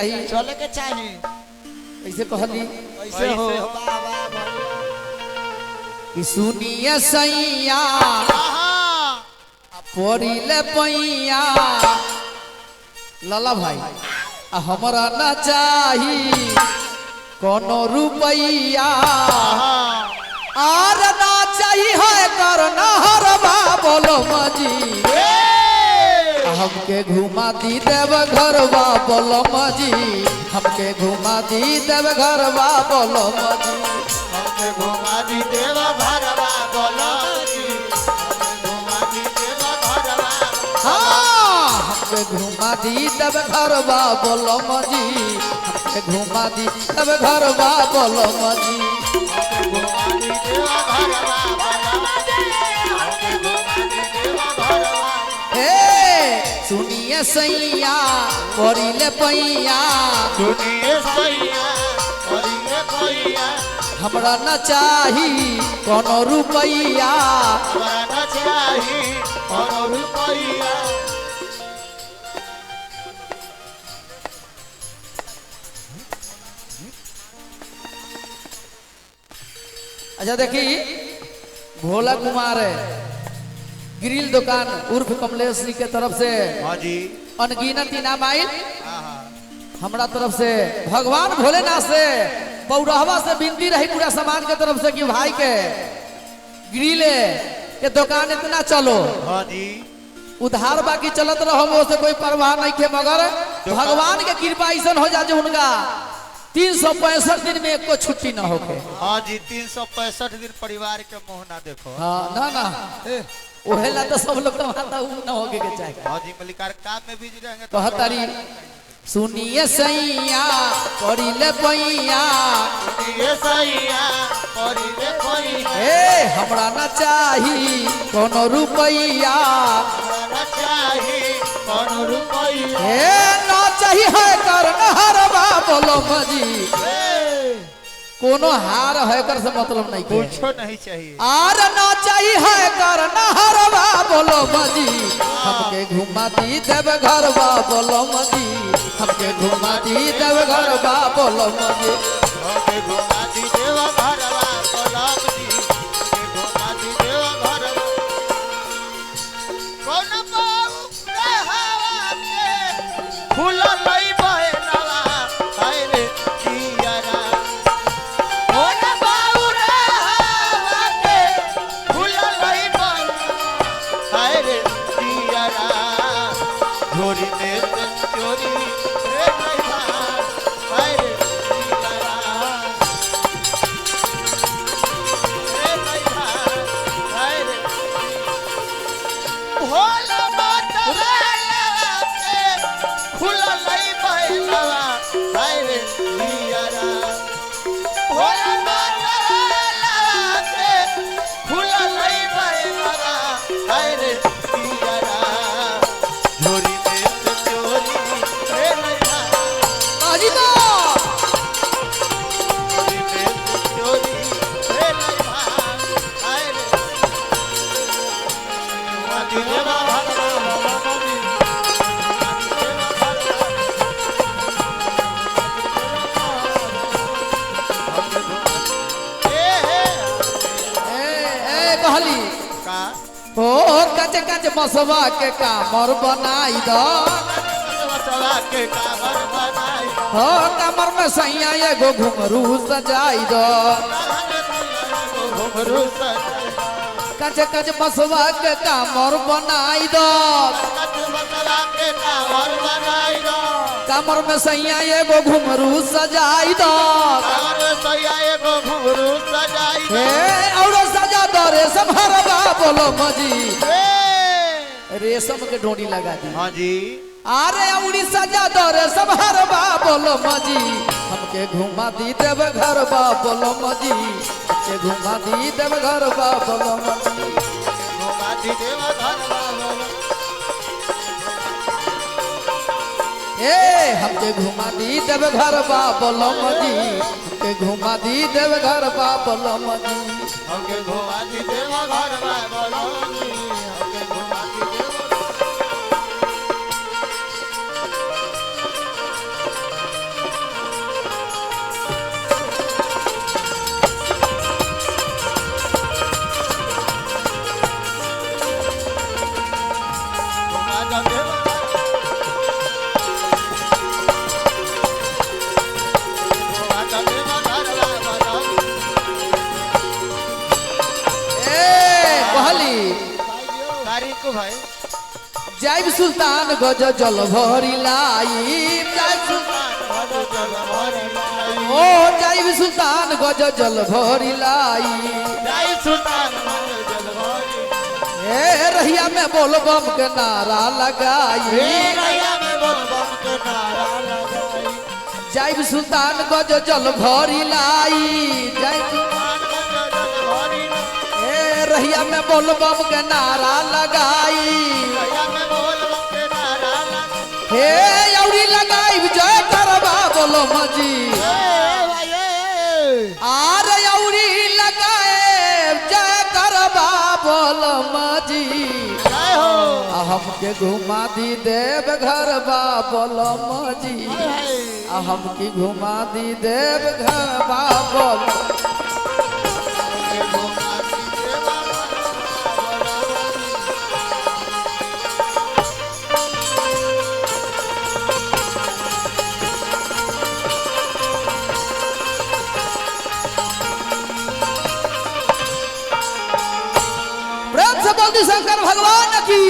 चले के चाहिए ऐसे कहली ऐसे हो कि सुनिए सैया पोरिले पैया लाला भाई हमरा ना चाही कोनो रुपैया आर ना चाही है करना हरबा बोलो मजी हमके घुमा दी देव घरवा बोलो मजी हमके घुमा दी देव घरवा बोलो मजी हमके घुमा दी देव घरवा बोलो मजी घुमा दी देव घरवा हाँ हमके घुमा दी देव घरवा बोलो मजी हमके घुमा दी देव घरवा बोलो मजी हमके घुमा दी देव घरवा बोलो मजी हमके घुमा दी देव घरवा सुनिए सैया पोरिले पैया सुनिए सैया पोरिले पैया हमरा न चाही कोनो रुपैया हमरा न चाही कोनो रुपैया अच्छा देखी भोला कुमार ग्रिल दुकान उर्फ कमलेश जी के तरफ से हाँ जी अनगिनत इनाम आइल हमरा तरफ से भगवान भोलेनाथ से पौरहवा से विनती रही पूरा समाज के तरफ से कि भाई के ग्रिल के दुकान इतना चलो हाँ जी उधार बाकी चलत रहो से कोई परवाह नहीं के मगर भगवान के कृपा ऐसा हो जा उनका 365 दिन में एको छुट्टी न होके। हाँ जी 365 दिन परिवार के मुँह ना देखो। हाँ ना ओहेला तो सब लोग न होके के चाहिए। हाँ जी मलिकार काम में बिजी रहेंगे तो हतारी सुनिए सैया पोरिले पैया सुनिए सैया पोरिले पैया ए हमरा ना चाही कोनो रुपैया हमरा ना चाही कोनो रुपैया ए ना चाही है करना हरबा बोलो मजी कोनो हार है कर से मतलब नहीं कुछ नहीं चाहिए आर ना चाही है करना हरबा बोलो मजी हमके घुमा दी देव घरवा बोलो मजी हमके घुमा दी देव घरवा बोलो मजी हमके घुमा दी देव घरवा बोलो मजी हमके घुमा दी देव घरवा कौन बाबू के हवा के फूल लई बहेला हाय रे जियारा कौन बाबू रे हवा के फूल लई बहेला हाय रे जियारा झोरी में चोरी रे मैया हाय रे जियारा रे मैया हाय रे भोला बात वाला के खुला लई बहेला हाय रे जियारा भोला बात वाला के खुला लई बहेला हाय रे जियारा झोरी में से चोरी रे मैया बाजी बा झोरी में से चोरी रे मैया हाय रे वादी देवा भगवान वादी ए कहली का ओ कच कच मसवा के कामर बनाई दो बसवा के काबर बनाई हो कमर में सैया एगो घुंघरू सजाई दो घुंघरू सजाई कच कच मसवा के कामर बनाई दो बसवा के काबर बनाई दो कमर में सैया एगो घुंघरू सजाई दो काबर सैया एगो घुंघरू सजाई दो ए औरो सजा दो रेशम हरबा बोलो मजी रेशम के डोरी लगा दी हाँ जी अरे औरी सजा दो रेशम हरबा बोलो मजी हमके घुमा दी देव घरबा बोलो मजी हमके घुमा दी देव घरबा बोलो मजी घुमा दी देवा घरवा बोलो ए हमके घुमा दी देव घरबा बोलो मजी हमके घुमा दी देव घरबा बोलो मजी हमके घुमा दी देवा घरवा बोलो हमके घुमा दी देवा टिंकू भाई जाइब सुल्तान गज जल भरी लाई ओ जाइब सुल्तान गज जल भरी लाई जय सुल्तान जल भरी ए रहिया में बोल बम के नारा लगाई रैया में बोल बम के नारा लगाई जाइब सुल्तान गज जल भरी लाई जाइब सुल्तान जल भरी ए रहिया में बोल बम के नारा लगाई रैया में बोल बम के नारा लगाई हे औरी लगाई जय करबा बोलो मजी आर औरी लगाए जय करबा बोलो मजी जय हो हमके घुमा दी देव घर बा बोलो मजी हमकी घुमा दी देव घर बा बोलो प्रेम से बोल दी शंकर भगवान की।